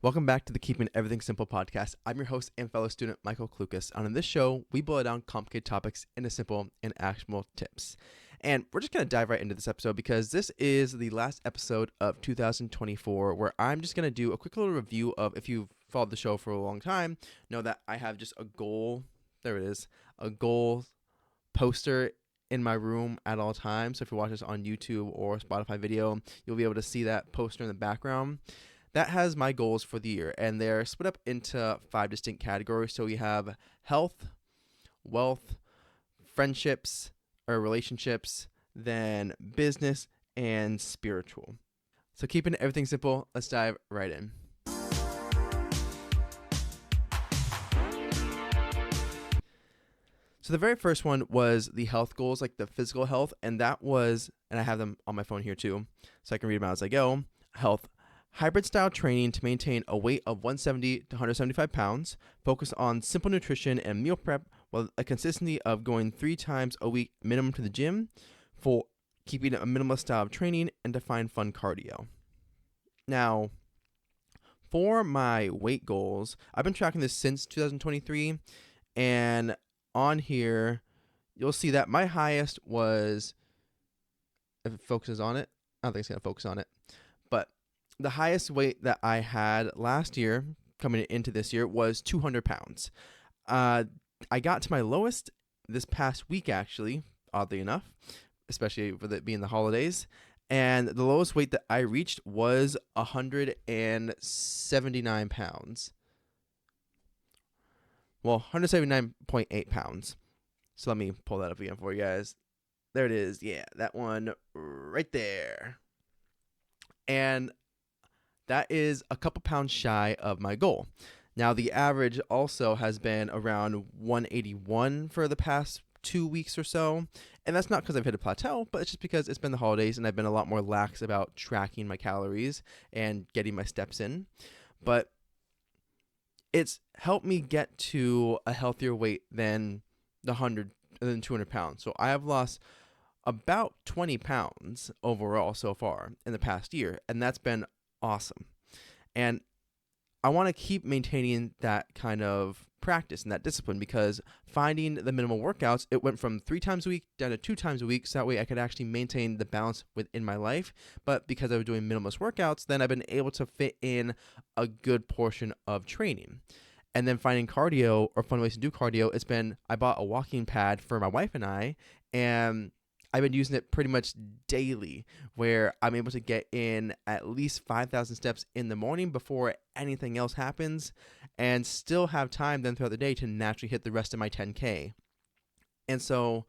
Welcome back to the Keeping Everything Simple podcast. I'm your host and fellow student, Michael Klukas. And on this show, we boil down complicated topics into simple and actionable tips. And we're just going to dive right into this episode because this is the last episode of 2024 where I'm just going to do a quick little review of, if you've followed the show for a long time, know that I have just a goal. There it is, a goal poster in my room at all times. So if you watch this on YouTube or Spotify video, you'll be able to see that poster in the background. That has my goals for the year, and they're split up into 5 distinct categories. So we have health, wealth, friendships or relationships, then business, and spiritual. So keeping everything simple, let's dive right in. So the very first one was the health goals, like the physical health, and that was, and I have them on my phone here too, so I can read them out as I go. Health. Hybrid style training to maintain a weight of 170 to 175 pounds, focus on simple nutrition and meal prep with a consistency of going 3 times a week minimum to the gym, for keeping a minimalist style of training, and define fun cardio. Now, for my weight goals, I've been tracking this since 2023, and on here, you'll see that my highest was, if it focuses on it, I don't think it's going to focus on it, but the highest weight that I had last year, coming into this year, was 200 pounds. I got to my lowest this past week, actually, oddly enough, especially with it being the holidays. And the lowest weight that I reached was 179 pounds. Well, 179.8 pounds. So let me pull that up again for you guys. There it is. Yeah, that one right there. And that is a couple pounds shy of my goal. Now, the average also has been around 181 for the past 2 weeks or so. And that's not because I've hit a plateau, but it's just because it's been the holidays and I've been a lot more lax about tracking my calories and getting my steps in. But it's helped me get to a healthier weight than 200 pounds. So I have lost about 20 pounds overall so far in the past year, and that's been awesome. And I want to keep maintaining that kind of practice and that discipline, because finding the minimal workouts, it went from 3 times a week down to 2 times a week, so that way I could actually maintain the balance within my life. But because I was doing minimalist workouts, then I've been able to fit in a good portion of training. And then finding cardio or fun ways to do cardio, it's been, I bought a walking pad for my wife and I, and I've been using it pretty much daily, where I'm able to get in at least 5,000 steps in the morning before anything else happens, and still have time then throughout the day to naturally hit the rest of my 10K. And so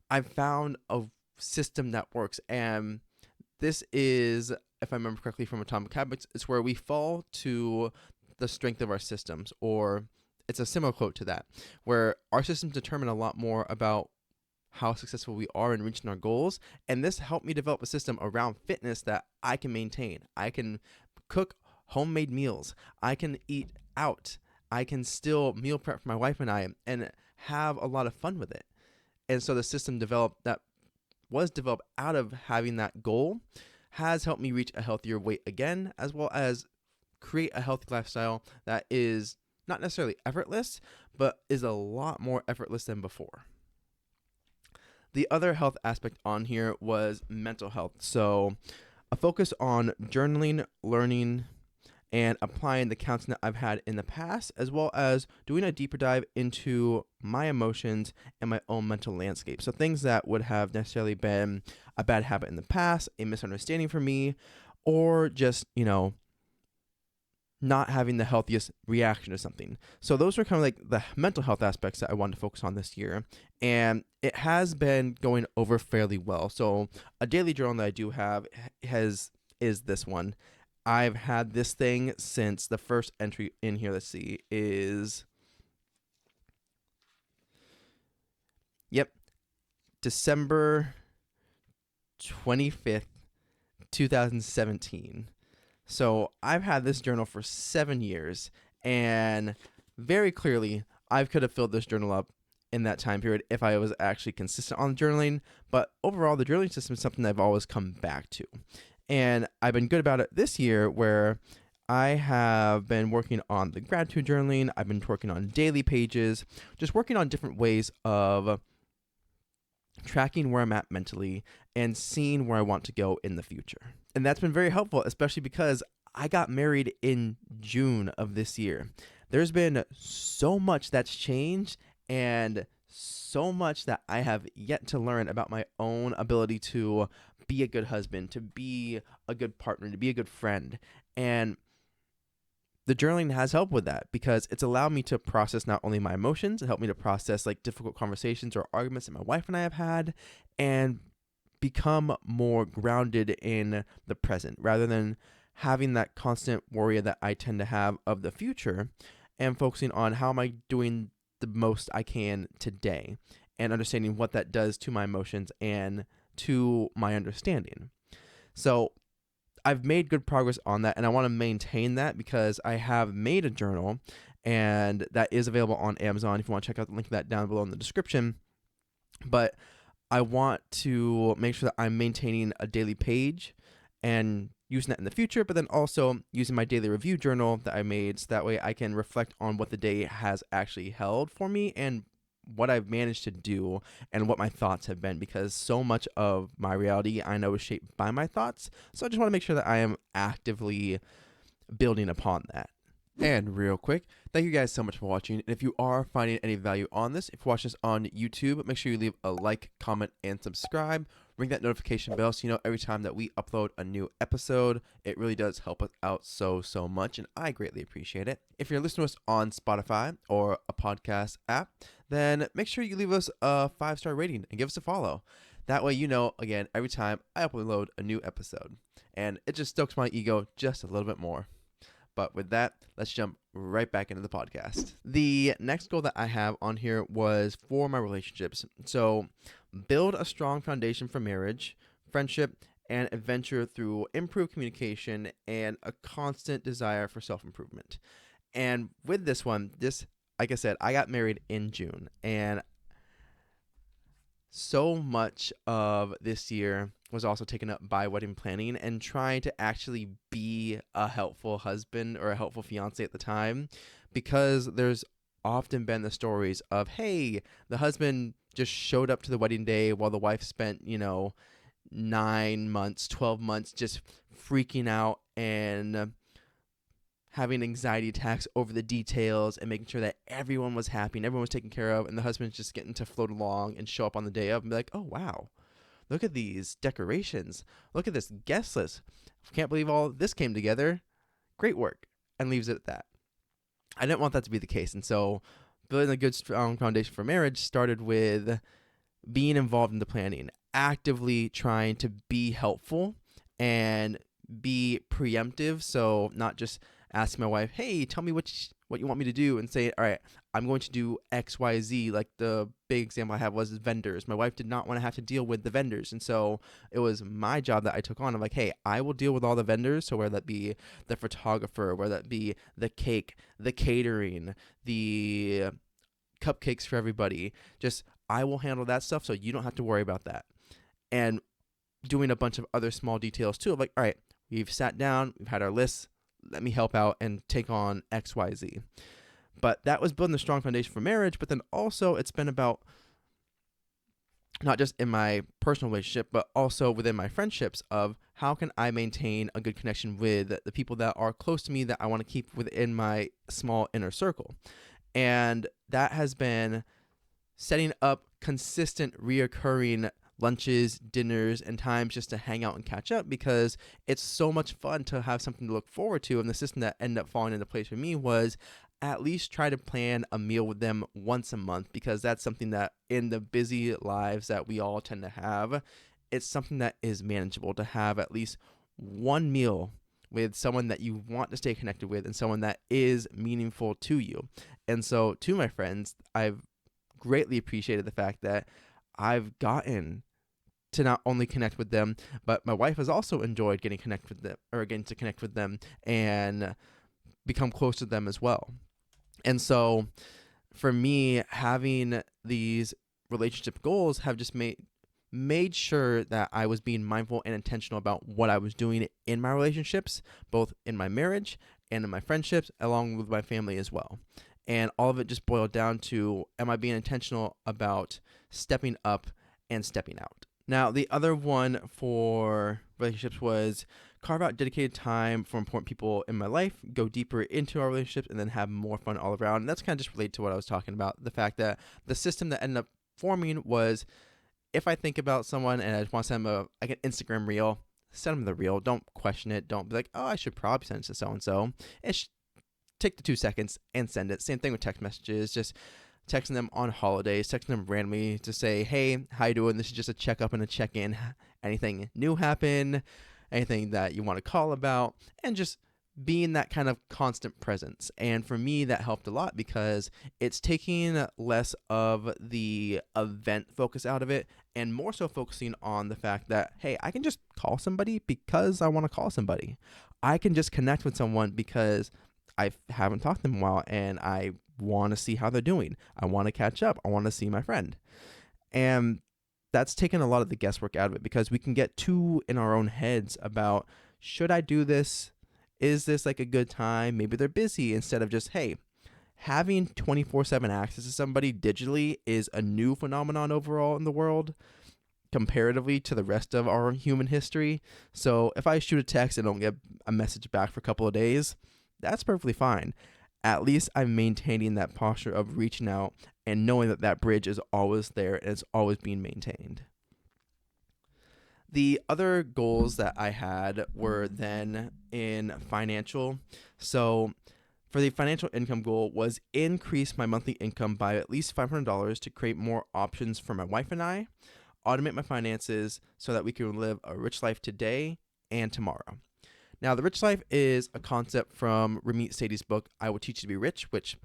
I've found a system that works, and this is, if I remember correctly from Atomic Habits, it's where we fall to the strength of our systems, or it's a similar quote to that, where our systems determine a lot more about how successful we are in reaching our goals. And this helped me develop a system around fitness that I can maintain. I can cook homemade meals. I can eat out. I can still meal prep for my wife and I and have a lot of fun with it. And so the system that was developed out of having that goal has helped me reach a healthier weight again, as well as create a healthy lifestyle that is not necessarily effortless, but is a lot more effortless than before. The other health aspect on here was mental health. So a focus on journaling, learning, and applying the counseling that I've had in the past, as well as doing a deeper dive into my emotions and my own mental landscape. So things that would have necessarily been a bad habit in the past, a misunderstanding for me, or just, not having the healthiest reaction to something. So those are kind of like the mental health aspects that I wanted to focus on this year. And it has been going over fairly well. So a daily journal that I do have is this one. I've had this thing since the first entry in here, let's see, is, December 25th, 2017. So I've had this journal for 7 years, and very clearly I could have filled this journal up in that time period if I was actually consistent on journaling. But overall, the journaling system is something that I've always come back to. And I've been good about it this year, where I have been working on the gratitude journaling. I've been working on daily pages, just working on different ways of tracking where I'm at mentally and seeing where I want to go in the future. And that's been very helpful, especially because I got married in June of this year. There's been so much that's changed and so much that I have yet to learn about my own ability to be a good husband, to be a good partner, to be a good friend. And the journaling has helped with that because it's allowed me to process not only my emotions, it helped me to process like difficult conversations or arguments that my wife and I have had and become more grounded in the present rather than having that constant worry that I tend to have of the future and focusing on how am I doing the most I can today and understanding what that does to my emotions and to my understanding. So I've made good progress on that, and I want to maintain that because I have made a journal, and that is available on Amazon if you want to check out the link to that down below in the description. But I want to make sure that I'm maintaining a daily page and using that in the future, but then also using my daily review journal that I made so that way I can reflect on what the day has actually held for me and what I've managed to do and what my thoughts have been because so much of my reality I know is shaped by my thoughts. So I just want to make sure that I am actively building upon that. And real quick, thank you guys so much for watching. And if you are finding any value on this, if you're watching this on YouTube, make sure you leave a like, comment, and subscribe. Ring that notification bell so you know every time that we upload a new episode. It really does help us out so much, and I greatly appreciate it. If you're listening to us on Spotify or a podcast app, then make sure you leave us a 5-star rating and give us a follow. That way you know, again, every time I upload a new episode. And it just stokes my ego just a little bit more. But with that, let's jump right back into the podcast. The next goal that I have on here was for my relationships. So build a strong foundation for marriage, friendship, and adventure through improved communication and a constant desire for self-improvement. And with this one, like I said, I got married in June, and so much of this year was also taken up by wedding planning and trying to actually be a helpful husband or a helpful fiance at the time, because there's often been the stories of, hey, the husband just showed up to the wedding day while the wife spent, 9 months, 12 months just freaking out and having anxiety attacks over the details and making sure that everyone was happy and everyone was taken care of, and the husband's just getting to float along and show up on the day of and be like, oh, wow, look at these decorations. Look at this guest list. Can't believe all this came together. Great work. And leaves it at that. I didn't want that to be the case. And so building a good, strong foundation for marriage started with being involved in the planning, actively trying to be helpful and be preemptive. So not just asking my wife, hey, tell me what you want me to do, and say, all right, I'm going to do X, Y, Z. Like the big example I have was vendors. My wife did not want to have to deal with the vendors. And so it was my job that I took on. I'm like, hey, I will deal with all the vendors. So whether that be the photographer, whether that be the cake, the catering, the cupcakes for everybody, just I will handle that stuff so you don't have to worry about that. And doing a bunch of other small details too. Like, all right, we've sat down, we've had our lists, let me help out and take on X, Y, Z. But that was building a strong foundation for marriage. But then also it's been about not just in my personal relationship, but also within my friendships of how can I maintain a good connection with the people that are close to me that I want to keep within my small inner circle. And that has been setting up consistent, reoccurring lunches, dinners, and times just to hang out and catch up, because it's so much fun to have something to look forward to. And the system that ended up falling into place for me was at least try to plan a meal with them once a month, because that's something that in the busy lives that we all tend to have, it's something that is manageable to have at least one meal with someone that you want to stay connected with and someone that is meaningful to you. And so to my friends, I've greatly appreciated the fact that I've gotten to not only connect with them, but my wife has also enjoyed getting to connect with them and become close to them as well. And so for me, having these relationship goals have just made made sure that I was being mindful and intentional about what I was doing in my relationships, both in my marriage and in my friendships, along with my family as well. And all of it just boiled down to, am I being intentional about stepping up and stepping out? Now, the other one for relationships was carve out dedicated time for important people in my life, go deeper into our relationships, and then have more fun all around. And that's kind of just related to what I was talking about. The fact that the system that ended up forming was, if I think about someone and I just want to send them like an Instagram reel, send them the reel. Don't question it. Don't be like, oh, I should probably send it to so-and-so. Take the 2 seconds and send it. Same thing with text messages. Just texting them on holidays, texting them randomly to say, hey, how you doing? This is just a check up and a check in. Anything new happen? Anything that you want to call about? And just being that kind of constant presence. And for me, that helped a lot because it's taking less of the event focus out of it and more so focusing on the fact that, hey, I can just call somebody because I want to call somebody. I can just connect with someone because I haven't talked to them in a while and I want to see how they're doing. I want to catch up. I want to see my friend. And that's taken a lot of the guesswork out of it because we can get too in our own heads about, should I do this? Is this like a good time? Maybe they're busy, instead of just, hey, having 24/7 access to somebody digitally is a new phenomenon overall in the world comparatively to the rest of our human history. So if I shoot a text and don't get a message back for a couple of days, that's perfectly fine. At least I'm maintaining that posture of reaching out and knowing that that bridge is always there and it's always being maintained. The other goals that I had were then in financial. So for the financial income goal was increase my monthly income by at least $500 to create more options for my wife and I, automate my finances so that we can live a rich life today and tomorrow. Now, the rich life is a concept from Ramit Sethi's book, I Will Teach You to Be Rich, which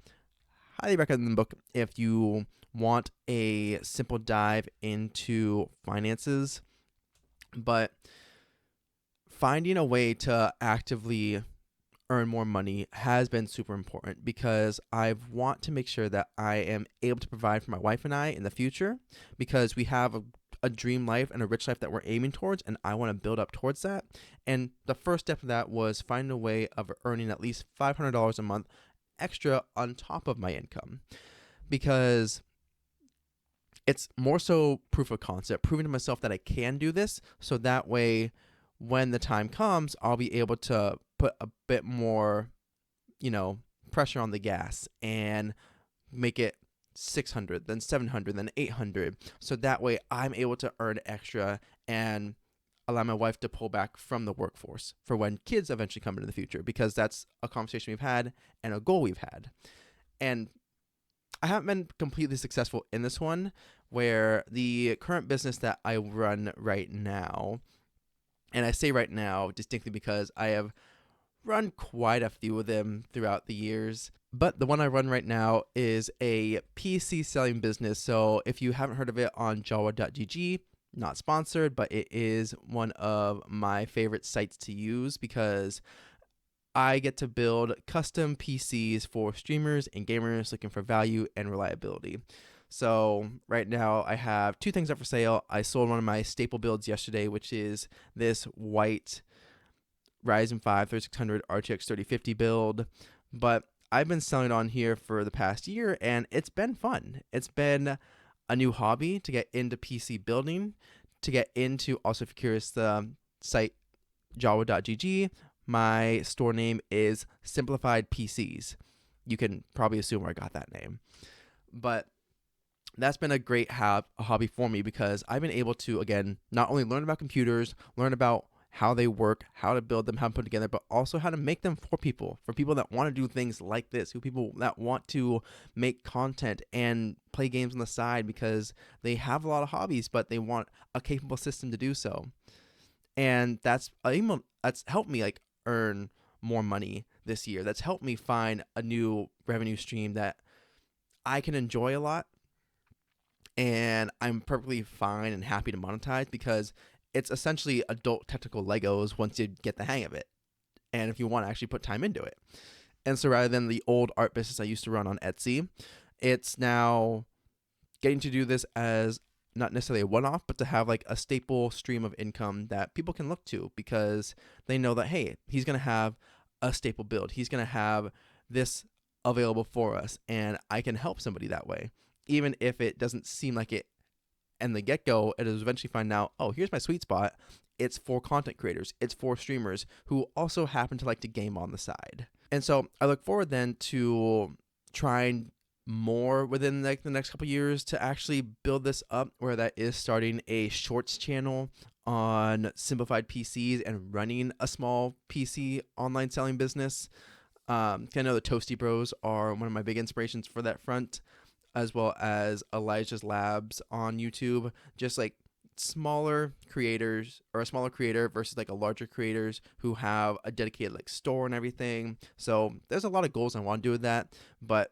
highly recommend the book if you want a simple dive into finances. But finding a way to actively earn more money has been super important because I want to make sure that I am able to provide for my wife and I in the future, because we have a dream life and a rich life that we're aiming towards, and I want to build up towards that. And the first step of that was finding a way of earning at least $500 a month extra on top of my income, because it's more so proof of concept, proving to myself that I can do this, so that way when the time comes, I'll be able to put a bit more, pressure on the gas and make it 600, then 700, then 800. So that way I'm able to earn extra and allow my wife to pull back from the workforce for when kids eventually come into the future, because that's a conversation we've had and a goal we've had. And I haven't been completely successful in this one, where the current business that I run right now, and I say right now distinctly because I have run quite a few of them throughout the years, but the one I run right now is a PC selling business. So if you haven't heard of it, on Jawa.gg, not sponsored, but it is one of my favorite sites to use because I get to build custom PCs for streamers and gamers looking for value and reliability. So right now I have two things up for sale. I sold one of my staple builds yesterday, which is this white Ryzen 5 3600 RTX 3050 build, but I've been selling it on here for the past year, and it's been fun. It's been a new hobby to get into PC building, to get into, also if you're curious, the site Jawa.gg. My store name is Simplified PCs. You can probably assume where I got that name. But that's been a great hobby for me, because I've been able to, again, not only learn about computers, learn about how they work, how to build them, how to put them together, but also how to make them for people that want to do things like this, people that want to make content and play games on the side because they have a lot of hobbies, but they want a capable system to do so. And that's helped me earn more money this year. That's helped me find a new revenue stream that I can enjoy a lot, and I'm perfectly fine and happy to monetize, because it's essentially adult technical Legos once you get the hang of it, and if you want to actually put time into it. And so rather than the old art business I used to run on Etsy, it's now getting to do this as not necessarily a one-off, but to have like a staple stream of income that people can look to because they know that, hey, he's going to have a staple build. He's going to have this available for us, and I can help somebody that way. Even if it doesn't seem like it in the get-go, it is eventually find out, oh, here's my sweet spot. It's for content creators. It's for streamers who also happen to like to game on the side. And so I look forward then to trying more within like the next couple years to actually build this up, where that is starting a shorts channel on simplified PCs and running a small PC online selling business. I know the Toasty Bros are one of my big inspirations for that front, as well as Elijah's Labs on YouTube. Just like smaller creators, or a smaller creator versus like a larger creators who have a dedicated like store and everything. So there's a lot of goals I want to do with that, but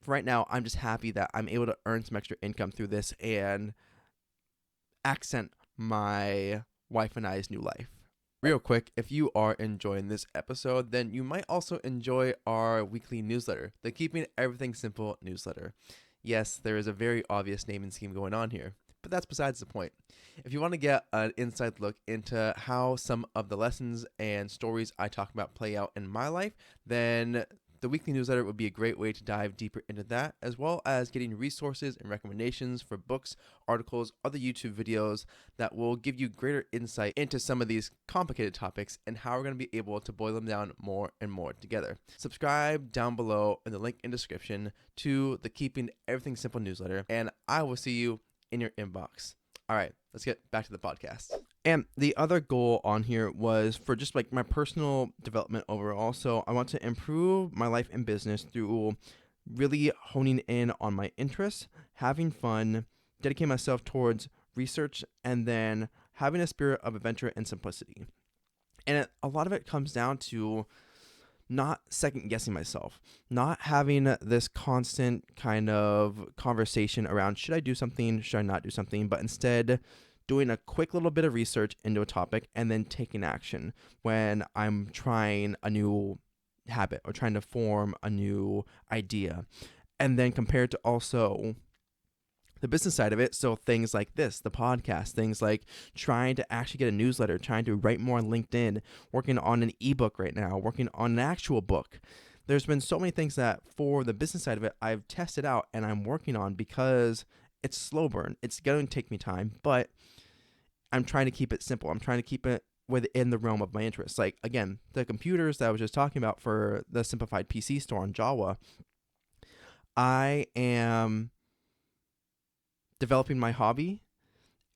for right now, I'm just happy that I'm able to earn some extra income through this and accent my wife and I's new life. Real quick, if you are enjoying this episode, then you might also enjoy our weekly newsletter, the Keeping Everything Simple newsletter. Yes, there is a very obvious naming scheme going on here, but that's besides the point. If you want to get an inside look into how some of the lessons and stories I talk about play out in my life, then the weekly newsletter would be a great way to dive deeper into that, as well as getting resources and recommendations for books, articles, other YouTube videos that will give you greater insight into some of these complicated topics and how we're going to be able to boil them down more and more together. Subscribe down below in the link in description to the Keeping Everything Simple newsletter, and I will see you in your inbox. All right, let's get back to the podcast. And the other goal on here was for just like my personal development overall. So I want to improve my life and business through really honing in on my interests, having fun, dedicating myself towards research, and then having a spirit of adventure and simplicity. And a lot of it comes down to not second guessing myself, not having this constant kind of conversation around should I do something, should I not do something, but instead doing a quick little bit of research into a topic and then taking action when I'm trying a new habit or trying to form a new idea. And then compared to also the business side of it, so things like this, the podcast, things like trying to actually get a newsletter, trying to write more on LinkedIn, working on an ebook right now, working on an actual book. There's been so many things that for the business side of it, I've tested out and I'm working on because it's slow burn. It's going to take me time, but I'm trying to keep it simple. I'm trying to keep it within the realm of my interests. Like, again, the computers that I was just talking about for the simplified PC store on Java, I am developing my hobby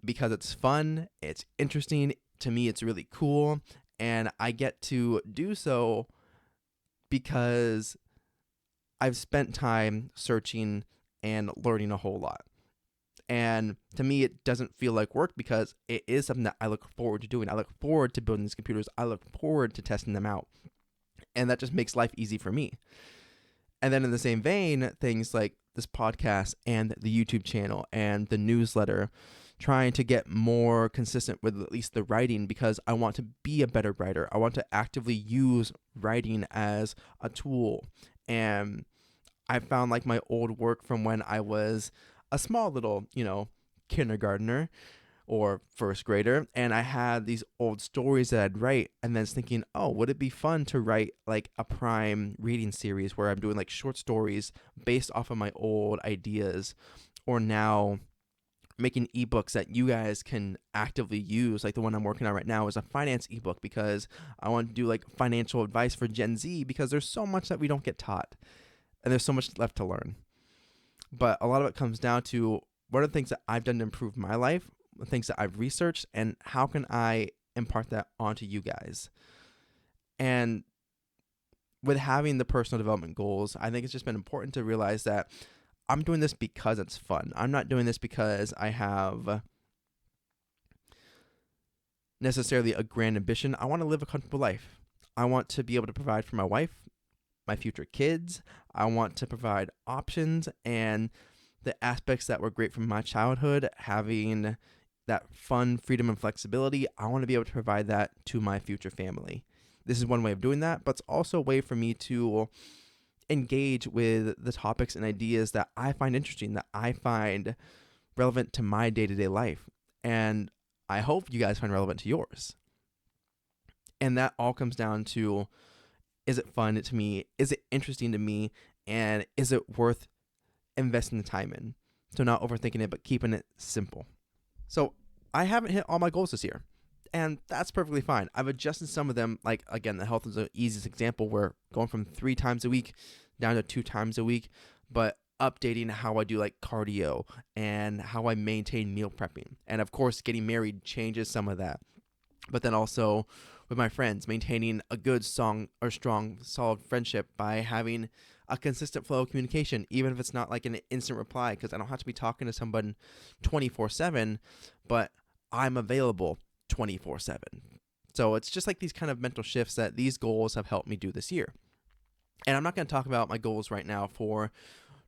because it's fun, it's interesting, to me it's really cool, and I get to do so because I've spent time searching and learning a whole lot. And to me, it doesn't feel like work because it is something that I look forward to doing. I look forward to building these computers. I look forward to testing them out. And that just makes life easy for me. And then in the same vein, things like this podcast and the YouTube channel and the newsletter, trying to get more consistent with at least the writing because I want to be a better writer. I want to actively use writing as a tool. And I found like my old work from when I was a small little, kindergartner or first grader, and I had these old stories that I'd write, and then thinking, oh, would it be fun to write like a prime reading series where I'm doing like short stories based off of my old ideas, or now making ebooks that you guys can actively use. Like the one I'm working on right now is a finance ebook because I want to do like financial advice for Gen Z because there's so much that we don't get taught and there's so much left to learn. But a lot of it comes down to what are the things that I've done to improve my life, the things that I've researched, and how can I impart that onto you guys. And with having the personal development goals, I think it's just been important to realize that I'm doing this because it's fun. I'm not doing this because I have necessarily a grand ambition. I want to live a comfortable life. I want to be able to provide for my wife, my future kids. I want to provide options and the aspects that were great from my childhood, having that fun, freedom, and flexibility. I want to be able to provide that to my future family. This is one way of doing that, but it's also a way for me to engage with the topics and ideas that I find interesting, that I find relevant to my day-to-day life. And I hope you guys find relevant to yours. And that all comes down to, is it fun to me? Is it interesting to me? And is it worth investing the time in? So not overthinking it, but keeping it simple. So I haven't hit all my goals this year, and that's perfectly fine. I've adjusted some of them. Like, again, the health is the easiest example. We're going from 3 times a week down to 2 times a week, but updating how I do like cardio and how I maintain meal prepping. And of course, getting married changes some of that. But then also with my friends, maintaining a good, strong, solid friendship by having a consistent flow of communication, even if it's not like an instant reply, because I don't have to be talking to someone 24/7, but I'm available 24/7. So it's just like these kind of mental shifts that these goals have helped me do this year. And I'm not going to talk about my goals right now for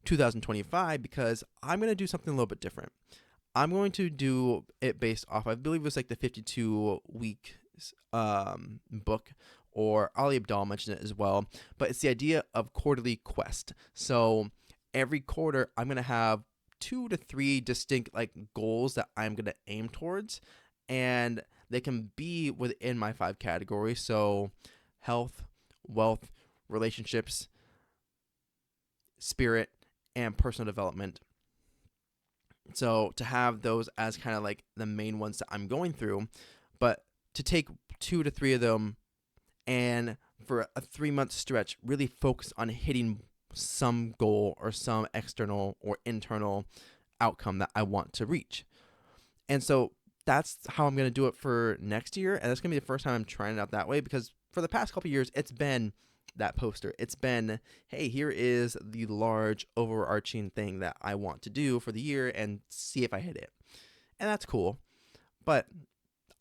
2025 because I'm going to do something a little bit different. I'm going to do it based off, I believe it was like the 52-week book, or Ali Abdal mentioned it as well, but it's the idea of quarterly quest. So every quarter, I'm going to have 2 to 3 distinct like goals that I'm going to aim towards, and they can be within my 5 categories. So health, wealth, relationships, spirit, and personal development. So to have those as kind of like the main ones that I'm going through, but to take 2 to 3 of them and for a 3-month stretch, really focus on hitting some goal or some external or internal outcome that I want to reach. And so that's how I'm going to do it for next year. And that's going to be the first time I'm trying it out that way, because for the past couple of years, it's been that poster. It's been, hey, here is the large overarching thing that I want to do for the year and see if I hit it. And that's cool. But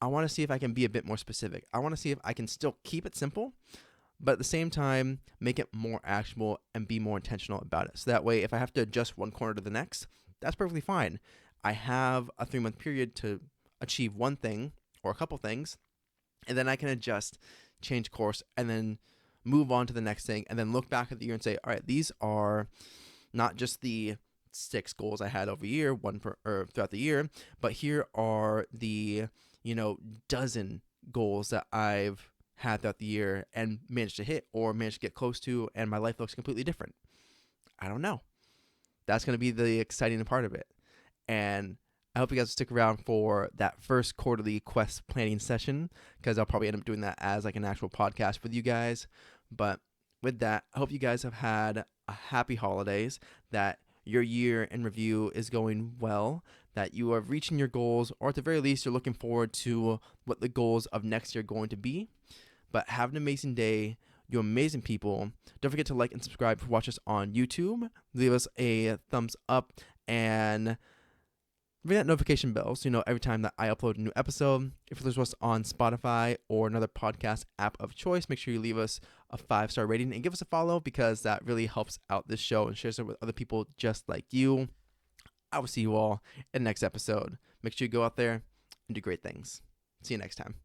I want to see if I can be a bit more specific. I want to see if I can still keep it simple, but at the same time, make it more actionable and be more intentional about it. So that way, if I have to adjust one corner to the next, that's perfectly fine. I have a 3-month period to achieve one thing or a couple things, and then I can adjust, change course, and then move on to the next thing, and then look back at the year and say, all right, these are not just the 6 goals I had over year, throughout the year, but here are the, dozen goals that I've had throughout the year and managed to hit or managed to get close to, and my life looks completely different. I don't know. That's going to be the exciting part of it. And I hope you guys stick around for that first quarterly quest planning session, because I'll probably end up doing that as like an actual podcast with you guys. But with that, I hope you guys have had a happy holidays, that your year in review is going well, that you are reaching your goals, or at the very least, you're looking forward to what the goals of next year are going to be. But have an amazing day. You amazing people. Don't forget to like and subscribe if you watch us on YouTube. Leave us a thumbs up and ring that notification bell so you know every time that I upload a new episode. If you listen to us on Spotify or another podcast app of choice, make sure you leave us a 5-star rating and give us a follow, because that really helps out this show and shares it with other people just like you. I will see you all in the next episode. Make sure you go out there and do great things. See you next time.